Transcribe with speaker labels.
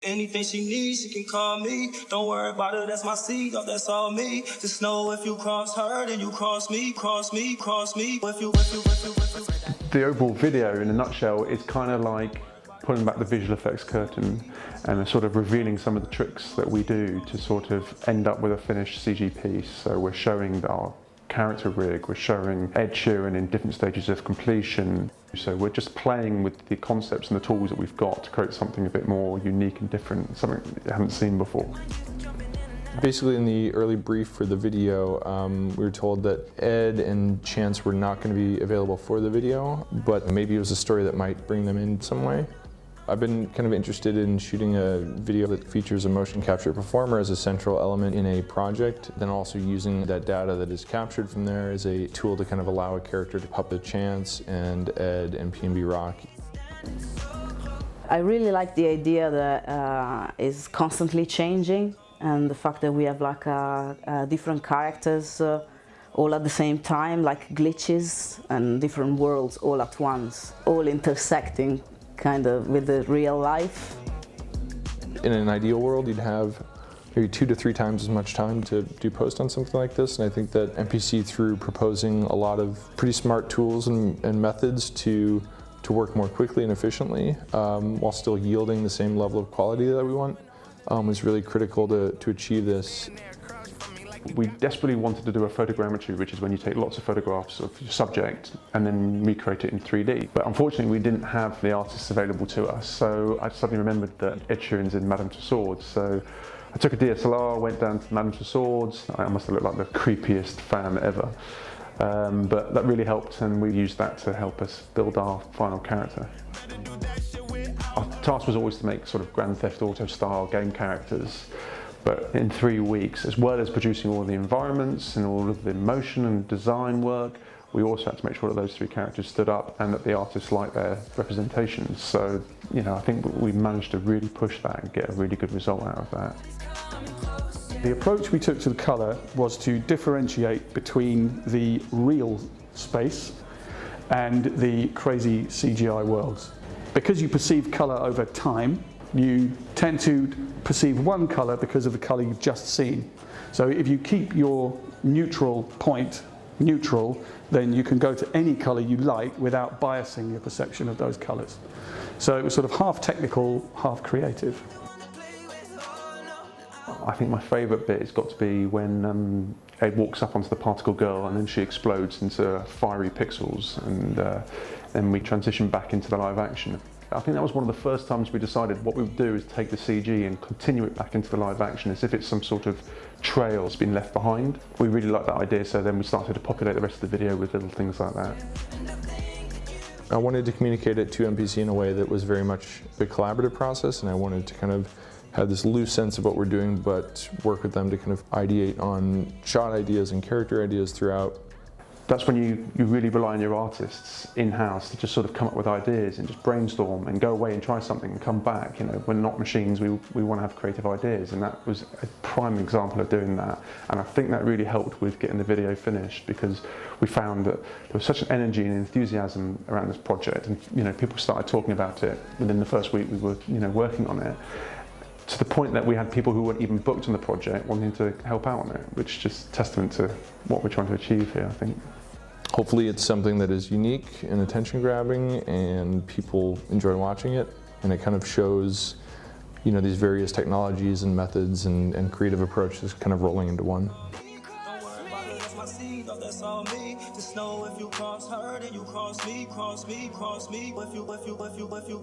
Speaker 1: Anything she needs, she can call me. Don't worry about it, that's my seed, oh, that's all me. Just know if you cross her, then you cross me, cross me, cross me. If you.
Speaker 2: The overall video, in a nutshell, is kind of like pulling back the visual effects curtain and sort of revealing some of the tricks that we do to sort of end up with a finished CG piece. So we're showing our character rig, we're showing Ed Sheeran in different stages of completion. So we're just playing with the concepts and the tools that we've got to create something a bit more unique and different, something you haven't seen before.
Speaker 3: Basically, in the early brief for the video, we were told that Ed and Chance were not going to be available for the video, but maybe it was a story that might bring them in some way. I've been kind of interested in shooting a video that features a motion capture performer as a central element in a project, then also using that data that is captured from there as a tool to kind of allow a character to puppet Chance and Ed and PnB Rock.
Speaker 4: I really like the idea that is constantly changing, and the fact that we have like different characters all at the same time, like glitches and different worlds all at once, all intersecting kind of with the real life.
Speaker 3: In an ideal world, you'd have maybe 2 to 3 times as much time to do post on something like this, and I think that MPC, through proposing a lot of pretty smart tools and methods to work more quickly and efficiently while still yielding the same level of quality that we want, was really critical to achieve this.
Speaker 2: We desperately wanted to do a photogrammetry, which is when you take lots of photographs of your subject and then recreate it in 3D. But unfortunately, we didn't have the artists available to us. So I suddenly remembered that Ed Sheeran's in Madame Tussauds. So I took a DSLR, went down to Madame Tussauds. I must have looked like the creepiest fan ever. But that really helped, and we used that to help us build our final character. Our task was always to make sort of Grand Theft Auto style game characters. But in 3 weeks, as well as producing all the environments and all of the motion and design work, we also had to make sure that those 3 characters stood up and that the artists liked their representations. So, you know, I think we managed to really push that and get a really good result out of that.
Speaker 5: The approach we took to the colour was to differentiate between the real space and the crazy CGI worlds. Because you perceive colour over time, you tend to perceive one colour because of the colour you've just seen. So if you keep your neutral point neutral, then you can go to any colour you like without biasing your perception of those colours. So it was sort of half technical, half creative.
Speaker 2: I think my favourite bit has got to be when Ed walks up onto the particle girl and then she explodes into fiery pixels, and then we transition back into the live action. I think that was one of the first times we decided what we would do is take the CG and continue it back into the live action as if it's some sort of trail that's been left behind. We really liked that idea, so then we started to populate the rest of the video with little things like that.
Speaker 3: I wanted to communicate it to MPC in a way that was very much a collaborative process, and I wanted to kind of have this loose sense of what we're doing, but work with them to kind of ideate on shot ideas and character ideas throughout.
Speaker 2: That's when you really rely on your artists in-house to just sort of come up with ideas and just brainstorm and go away and try something and come back. You know, we're not machines, we want to have creative ideas, and that was a prime example of doing that. And I think that really helped with getting the video finished, because we found that there was such an energy and enthusiasm around this project, and you know, people started talking about it within the first week we were working on it, to the point that we had people who weren't even booked on the project wanting to help out on it, which is just testament to what we're trying to achieve here, I think.
Speaker 3: Hopefully it's something that is unique and attention-grabbing and people enjoy watching it, and it kind of shows, you know, these various technologies and methods and creative approaches kind of rolling into one.
Speaker 1: That's all me. Just know if you cross her, then you cross me, cross me, cross me. If you,